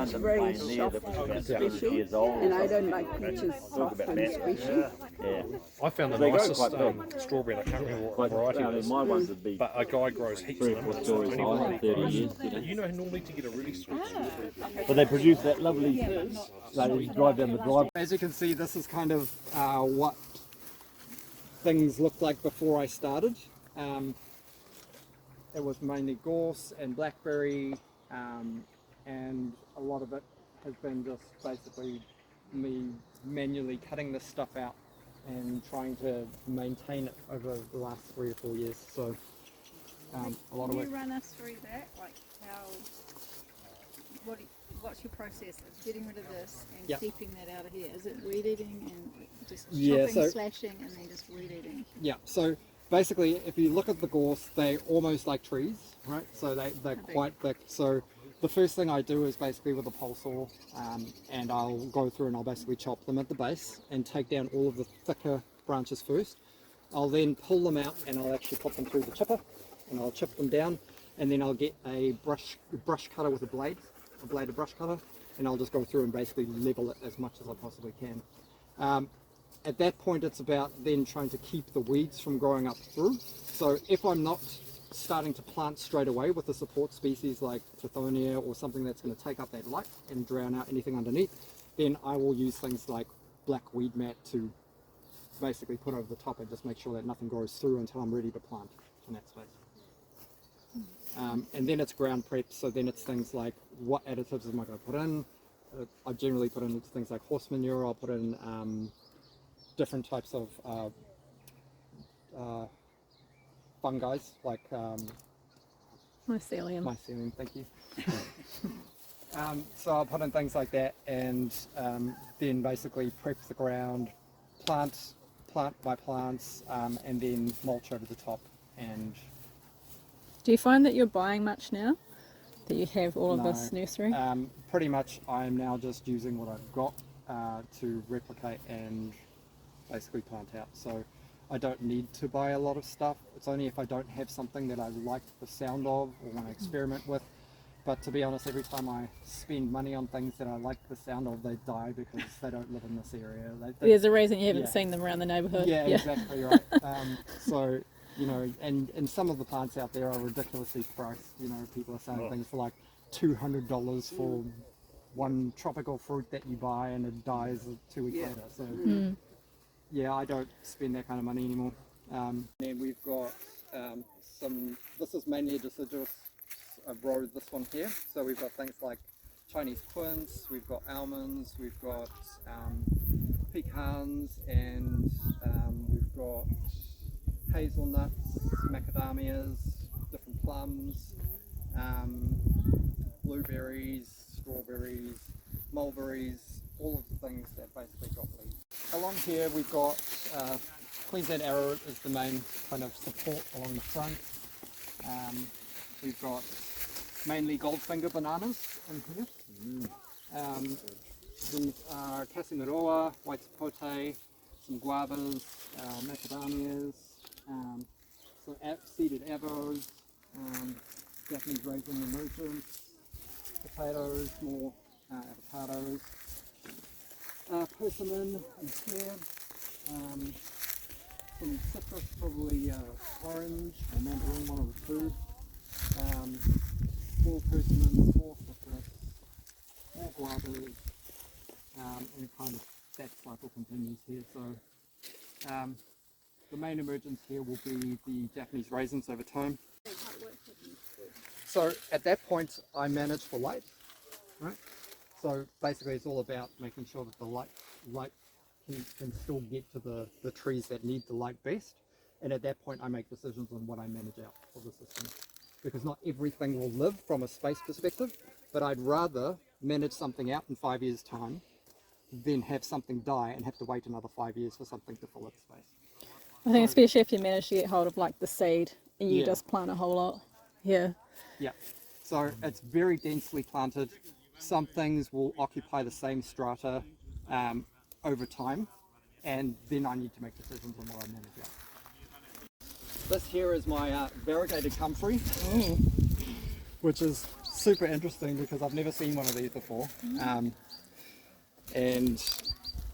peach very soft and squishy, and I don't like peaches soft and squishy. Yeah. I found the nicest strawberry, I can't remember what variety it is, my ones would be but a guy grows heaps of them. 3 or 4 stories high, 30 years. You know, normally to get a really sweet strawberry. But they produce that lovely, you drive down the drive. As you can see, this is kind of what things looked like before I started. It was mainly gorse and blackberry, and a lot of it has been just basically me manually cutting this stuff out and trying to maintain it over the last 3 or 4 years. So a lot of work. Can you run us through that, like how, what's your process of getting rid of this and keeping that out of here? Is it weed eating and just chopping, slashing, and then just weed eating? Yeah, so basically if you look at the gorse, they're almost like trees, right? So they're quite thick. So the first thing I do is basically with a pole saw, and I'll go through and I'll basically chop them at the base and take down all of the thicker branches first. I'll then pull them out and I'll actually put them through the chipper and I'll chip them down, and then I'll get a brush cutter with a bladed brush cutter, and I'll just go through and basically level it as much as I possibly can. At that point it's about then trying to keep the weeds from growing up through. So if I'm not starting to plant straight away with a support species like Tithonia or something that's going to take up that light and drown out anything underneath, then I will use things like black weed mat to basically put over the top and just make sure that nothing grows through until I'm ready to plant in that space. And then it's ground prep, so then it's things like what additives am I going to put in. I generally put in things like horse manure. I'll put in different types of fungi, like mycelium. Mycelium, thank you. So I'll put in things like that, and then basically prep the ground, plant by plants, and then mulch over the top. And do you find that you're buying much now that you have all of this nursery? Pretty much I'm now just using what I've got to replicate and basically plant out. So I don't need to buy a lot of stuff. It's only if I don't have something that I like the sound of or want to experiment with. But to be honest, every time I spend money on things that I like the sound of, they die because they don't live in this area. There's a reason you haven't seen them around the neighbourhood. Yeah, exactly right. So, you know, and some of the plants out there are ridiculously priced. You know, people are saying things for like $200 for one tropical fruit that you buy and it dies 2 weeks later. So yeah, I don't spend that kind of money anymore. Then we've got this is mainly a deciduous row, this one here. So we've got things like Chinese quince, we've got almonds, we've got pecans, and we've got hazelnuts, macadamias, different plums, blueberries, strawberries, mulberries, all of the things that basically got leaves. Along here we've got Queensland arrowroot is the main kind of support along the front. We've got mainly goldfinger bananas in here. These are Casimiroa, white sapote, some guavas, macadamias, some seeded avos, Japanese raisin emergence, potatoes, more avocados, persimmon in here, some citrus, probably orange or mandarin, one of the two, more persimmon, more citrus, more guavas, and kind of that cycle continues here. So the main emergence here will be the Japanese raisins over time. So at that point I manage for light, right? So basically it's all about making sure that the light can still get to the trees that need the light best, and at that point I make decisions on what I manage out of the system, because not everything will live from a space perspective, but I'd rather manage something out in 5 years time than have something die and have to wait another 5 years for something to fill its space. I think especially if you manage to get hold of like the seed and you just plant a whole lot. Yeah. So it's very densely planted. Some things will occupy the same strata over time, and then I need to make decisions on what I manage out. This here is my variegated comfrey, which is super interesting because I've never seen one of these before. And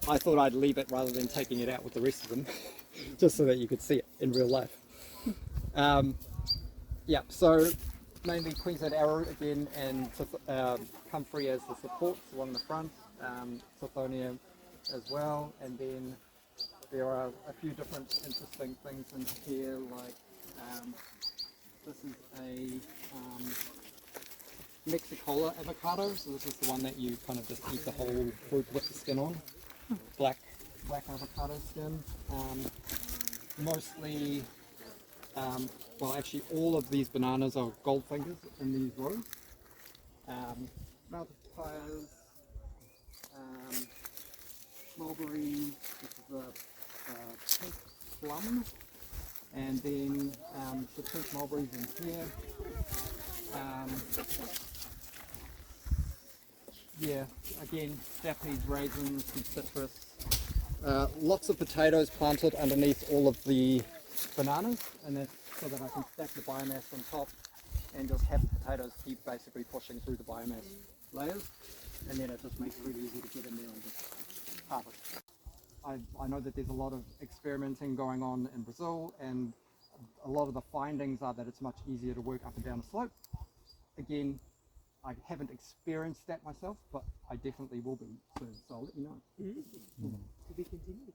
I thought I'd leave it rather than taking it out with the rest of them, just so that you could see it in real life. Yeah, so mainly Queensland arrowroot again, and comfrey as the supports along the front, Tithonia as well, and then there are a few different interesting things in here, like this is a Mexicola avocado, so this is the one that you kind of just eat the whole fruit with the skin on. Black avocado skin. Mostly, well actually all of these bananas are Goldfingers in these rows. Mountain papayas, mulberries, this is the pink plum, and then the pink mulberries in here. Yeah, again, Japanese raisins and citrus. Lots of potatoes planted underneath all of the bananas, and that's so that I can stack the biomass on top and just have the potatoes keep basically pushing through the biomass layers, and then it just makes it really easy to get in there and just harvest. I know that there's a lot of experimenting going on in Brazil, and a lot of the findings are that it's much easier to work up and down a slope. Again, I haven't experienced that myself, but I definitely will be soon, so I'll let you know. To be continued.